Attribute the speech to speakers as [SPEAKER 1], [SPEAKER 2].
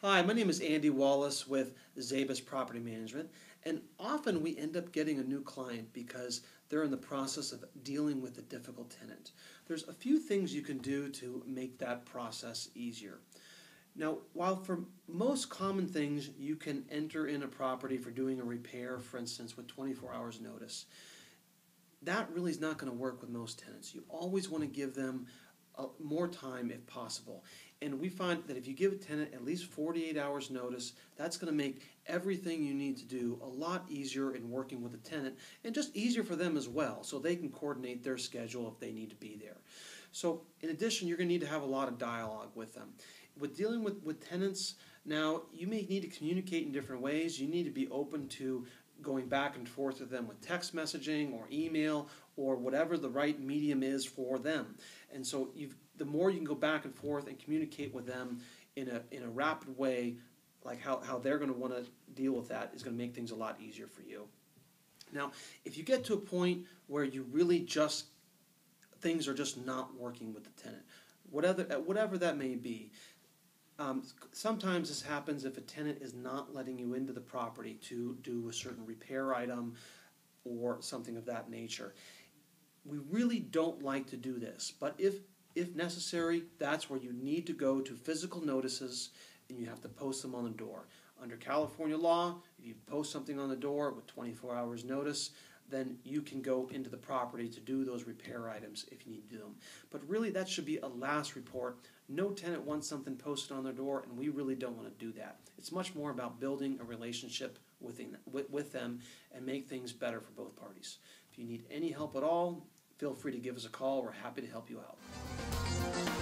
[SPEAKER 1] Hi, my name is Andy Wallace with Zabace Property Management, and often we end up getting a new client because they're in the process of dealing with a difficult tenant. There's a few things you can do to make that process easier. Now, while for most common things you can enter in a property for doing a repair, for instance, with 24 hours notice, that really is not going to work with most tenants. You always want to give them more time if possible. And we find that if you give a tenant at least 48 hours notice, that's going to make everything you need to do a lot easier in working with the tenant and just easier for them as well, so they can coordinate their schedule if they need to be there. So in addition, you're going to need to have a lot of dialogue with them. With dealing with tenants, now you may need to communicate in different ways. You need to be open to going back and forth with them with text messaging or email or whatever the right medium is for them. And so the more you can go back and forth and communicate with them in a rapid way, like how they're going to want to deal with that, is going to make things a lot easier for you. Now, if you get to a point where you really things are just not working with the tenant, whatever that may be, sometimes this happens if a tenant is not letting you into the property to do a certain repair item or something of that nature. We really don't like to do this, but if necessary, that's where you need to go to physical notices, and you have to post them on the door. Under California law, if you post something on the door with 24 hours notice, then you can go into the property to do those repair items if you need to do them. But really, that should be a last report. No tenant wants something posted on their door, and we really don't want to do that. It's much more about building a relationship with them and make things better for both parties. If you need any help at all, feel free to give us a call. We're happy to help you out.